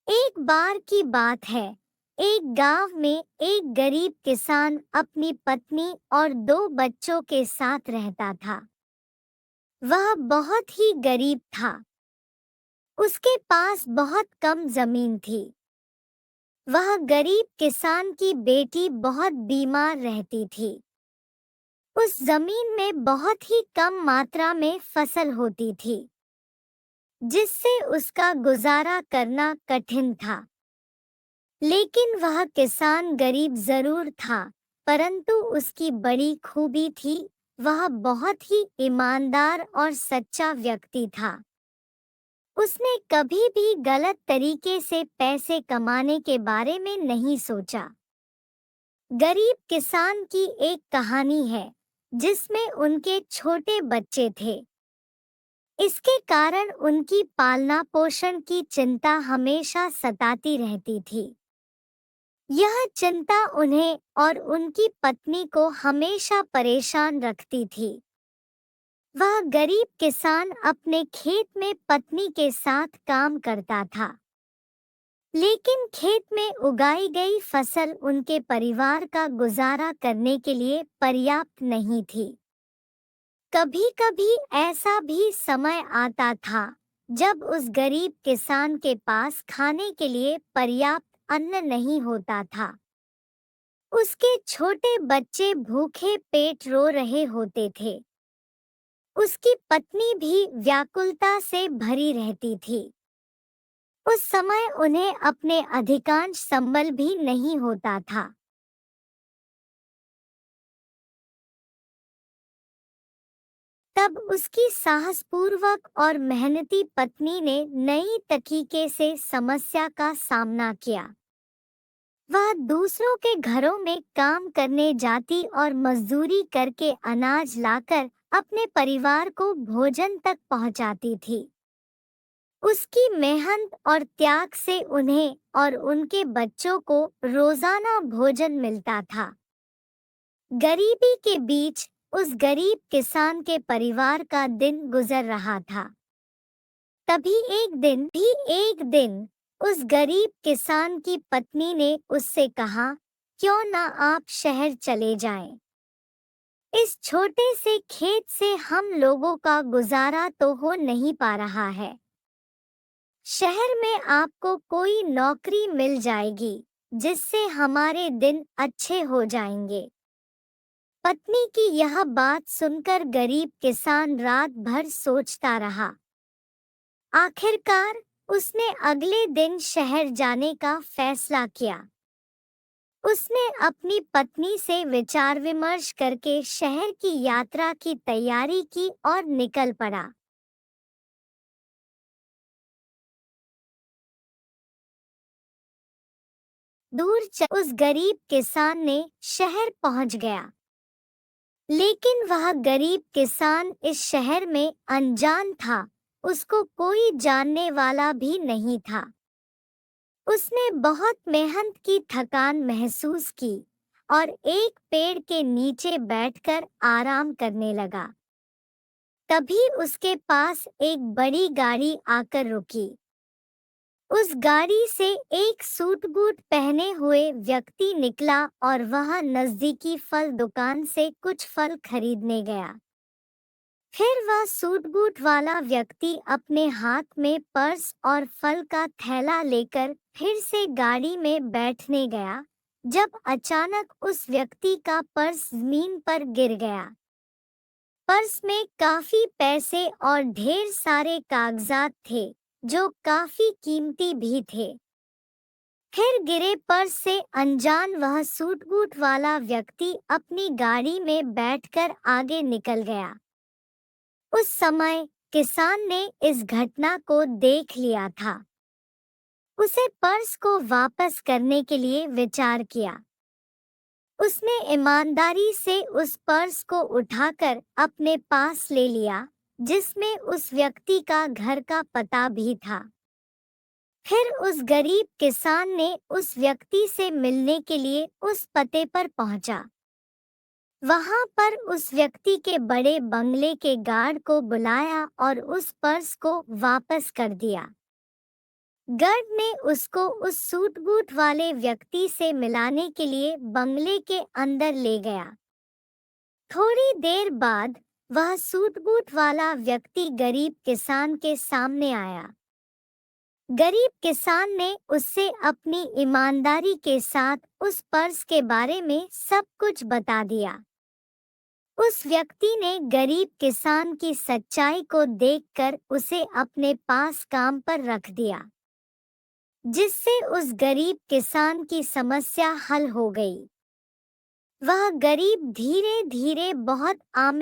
एक बार की बात है। एक गांव में एक गरीब किसान अपनी पत्नी और दो बच्चों के साथ रहता था। वह बहुत ही गरीब था। उसके पास बहुत कम जमीन थी। वह गरीब किसान की बेटी बहुत बीमार रहती थी। उस जमीन में बहुत ही कम मात्रा में फसल होती थी, जिससे उसका गुजारा करना कठिन था। लेकिन वह किसान गरीब जरूर था, परंतु उसकी बड़ी खूबी थी, वह बहुत ही ईमानदार और सच्चा व्यक्ति था। उसने कभी भी गलत तरीके से पैसे कमाने के बारे में नहीं सोचा। गरीब किसान की एक कहानी है, जिसमें उनके छोटे बच्चे थे। इसके कारण उनकी पालना पोषण की चिंता हमेशा सताती रहती थी। यह चिंता उन्हें और उनकी पत्नी को हमेशा परेशान रखती थी। वह गरीब किसान अपने खेत में पत्नी के साथ काम करता था, लेकिन खेत में उगाई गई फसल उनके परिवार का गुजारा करने के लिए पर्याप्त नहीं थी। कभी-कभी ऐसा भी समय आता था जब उस गरीब किसान के पास खाने के लिए पर्याप्त अन्न नहीं होता था। उसके छोटे बच्चे भूखे पेट रो रहे होते थे। उसकी पत्नी भी व्याकुलता से भरी रहती थी। उस समय उन्हें अपने अधिकांश संबल भी नहीं होता था। तब उसकी साहसपूर्वक और मेहनती पत्नी ने नई तरीके से समस्या का सामना किया। वह दूसरों के घरों में काम करने जाती और मजदूरी करके अनाज लाकर अपने परिवार को भोजन तक पहुंचाती थी। उसकी मेहनत और त्याग से उन्हें और उनके बच्चों को रोजाना भोजन मिलता था। गरीबी के बीच उस गरीब किसान के परिवार का दिन गुजर रहा था। तभी एक दिन उस गरीब किसान की पत्नी ने उससे कहा, क्यों ना आप शहर चले जाएं? इस छोटे से खेत से हम लोगों का गुजारा तो हो नहीं पा रहा है। शहर में आपको कोई नौकरी मिल जाएगी, जिससे हमारे दिन अच्छे हो जाएंगे। पत्नी की यह बात सुनकर गरीब किसान रात भर सोचता रहा। आखिरकार उसने अगले दिन शहर जाने का फैसला किया। उसने अपनी पत्नी से विचार विमर्श करके शहर की यात्रा की तैयारी की और निकल पड़ा। उस गरीब किसान ने शहर पहुंच गया, लेकिन वह गरीब किसान इस शहर में अनजान था। उसको कोई जानने वाला भी नहीं था। उसने बहुत मेहनत की थकान महसूस की और एक पेड़ के नीचे बैठकर आराम करने लगा। तभी उसके पास एक बड़ी गाड़ी आकर रुकी। उस गाड़ी से एक सूट बूट पहने हुए व्यक्ति निकला और वह नजदीकी फल दुकान से कुछ फल खरीदने गया। फिर वह सूट बूट वाला व्यक्ति अपने हाथ में पर्स और फल का थैला लेकर फिर से गाड़ी में बैठने गया, जब अचानक उस व्यक्ति का पर्स जमीन पर गिर गया। पर्स में काफी पैसे और ढेर सारे कागजात थे, जो काफी कीमती भी थे। फिर गिरे पर्स से अनजान वह सूट बूट वाला व्यक्ति अपनी गाड़ी में बैठकर आगे निकल गया। उस समय किसान ने इस घटना को देख लिया था। उसे पर्स को वापस करने के लिए विचार किया। उसने ईमानदारी से उस पर्स को उठाकर अपने पास ले लिया, जिसमें उस व्यक्ति का घर का पता भी था। फिर उस गरीब किसान ने उस व्यक्ति से मिलने के लिए उस पते पर पहुंचा। वहां पर उस व्यक्ति के बड़े बंगले के गार्ड को बुलाया और उस पर्स को वापस कर दिया। गर्ड ने उसको उस सूट बूट वाले व्यक्ति से मिलाने के लिए बंगले के अंदर ले गया। थोड़ी देर बाद वह सूट बूट वाला व्यक्ति गरीब किसान के सामने आया। गरीब किसान ने उससे अपनी ईमानदारी के साथ उस पर्स के बारे में सब कुछ बता दिया। उस व्यक्ति ने गरीब किसान की सच्चाई को देखकर उसे अपने पास काम पर रख दिया, जिससे उस गरीब किसान की समस्या हल हो गई। वह गरीब धीरे धीरे बहुत आम